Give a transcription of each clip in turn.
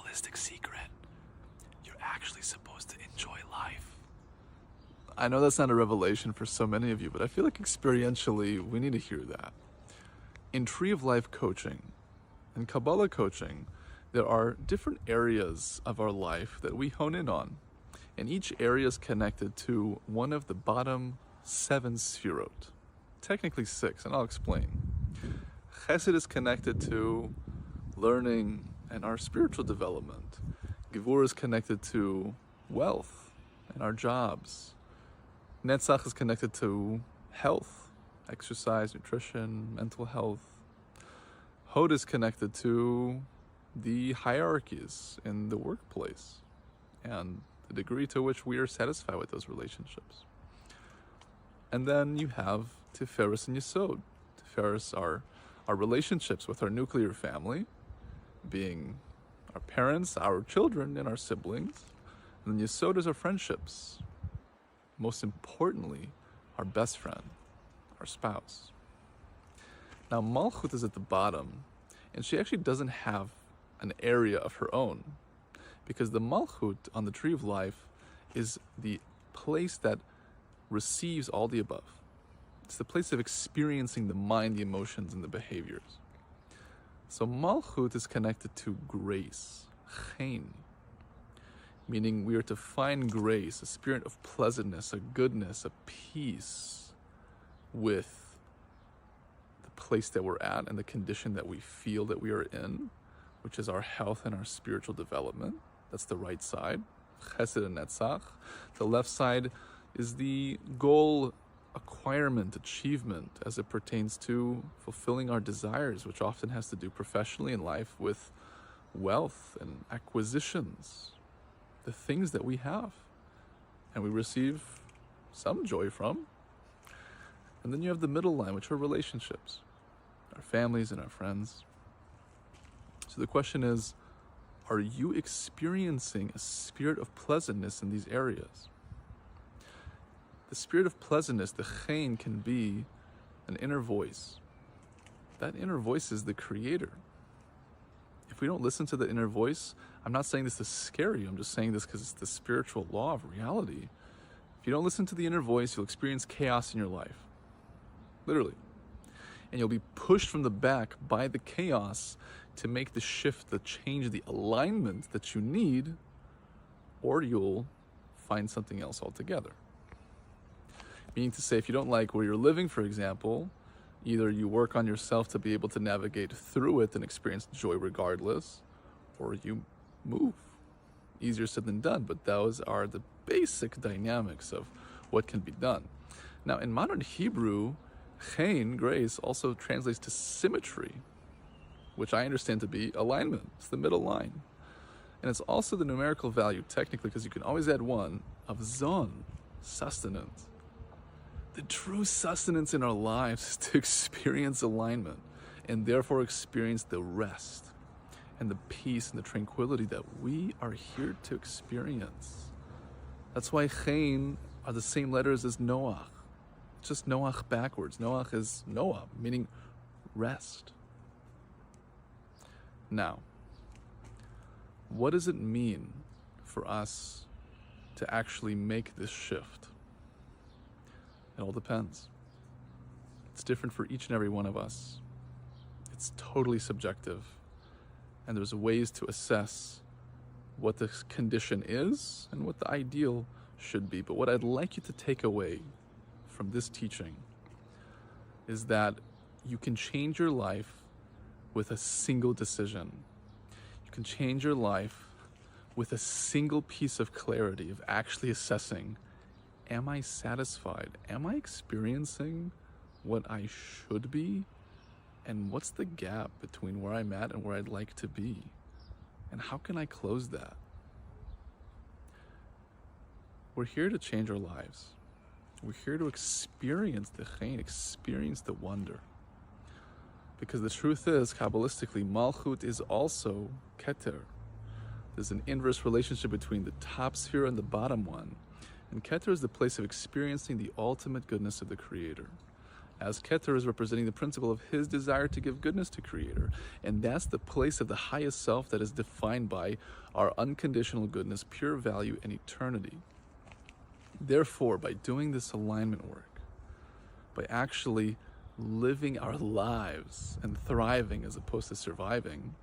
Kabbalistic secret. You're actually supposed to enjoy life. I know that's not a revelation for so many of you, but I feel like experientially we need to hear that. In Tree of Life coaching, in Kabbalah coaching, there are different areas of our life that we hone in on. And each area is connected to one of the bottom 7 sefirot. Technically 6, and I'll explain. Chesed is connected to learning and our spiritual development. Gevurah is connected to wealth and our jobs. Netzach is connected to health, exercise, nutrition, mental health. Hod is connected to the hierarchies in the workplace and the degree to which we are satisfied with those relationships. And then you have Tiferes and Yesod. Tiferes are our relationships with our nuclear family, being our parents, our children, and our siblings. And then Yesod is our friendships. Most importantly, our best friend, our spouse. Now, Malchut is at the bottom, and she actually doesn't have an area of her own, because the Malchut on the Tree of Life is the place that receives all the above. It's the place of experiencing the mind, the emotions, and the behaviors. So Malchut is connected to grace, chen, meaning we are to find grace, a spirit of pleasantness, a goodness, a peace with the place that we're at and the condition that we feel that we are in, which is our health and our spiritual development. That's the right side, Chesed and Netzach. The left side is the goal acquirement, achievement, as it pertains to fulfilling our desires, which often has to do professionally in life with wealth and acquisitions, the things that we have and we receive some joy from. And then you have the middle line, which are relationships, our families and our friends. So the question is, are you experiencing a spirit of pleasantness in these areas? The spirit of pleasantness, the chen, can be an inner voice. That inner voice is the creator. If we don't listen to the inner voice, I'm not saying this to scare you, I'm just saying this because it's the spiritual law of reality. If you don't listen to the inner voice, you'll experience chaos in your life. Literally. And you'll be pushed from the back by the chaos to make the shift, the change, the alignment that you need, or you'll find something else altogether. Meaning to say, if you don't like where you're living, for example, either you work on yourself to be able to navigate through it and experience joy regardless, or you move. Easier said than done, but those are the basic dynamics of what can be done. Now, in modern Hebrew, chen, grace, also translates to symmetry, which I understand to be alignment. It's the middle line. And it's also the numerical value, technically, because you can always add one, of zon, sustenance. The true sustenance in our lives is to experience alignment and therefore experience the rest and the peace and the tranquility that we are here to experience. That's why chen are the same letters as Noach. It's just Noach backwards. Noach is Noah, meaning rest. Now, what does it mean for us to actually make this shift? It all depends. It's different for each and every one of us. It's totally subjective. And there's ways to assess what the condition is and what the ideal should be. But what I'd like you to take away from this teaching is that you can change your life with a single decision. You can change your life with a single piece of clarity of actually assessing, am I satisfied? Am I experiencing what I should be? And what's the gap between where I'm at and where I'd like to be? And how can I close that? We're here to change our lives. We're here to experience the chen, experience the wonder. Because the truth is, Kabbalistically, Malchut is also Keter. There's an inverse relationship between the top sphere and the bottom one. And Keter is the place of experiencing the ultimate goodness of the Creator. as Keter is representing the principle of his desire to give goodness to Creator. And that's the place of the highest self that is defined by our unconditional goodness, pure value, and eternity. Therefore, by doing this alignment work, by actually living our lives and thriving as opposed to surviving,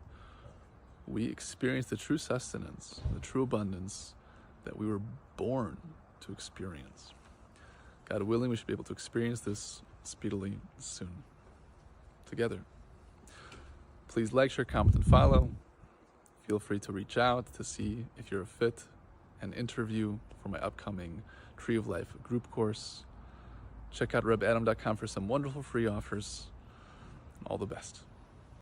we experience the true sustenance, the true abundance that we were born to experience. God willing, we should be able to experience this speedily soon together. Please like, share, comment, and follow. Feel free to reach out to see if you're a fit and interview for my upcoming Tree of Life group course. Check out rebadam.com for some wonderful free offers. All the best.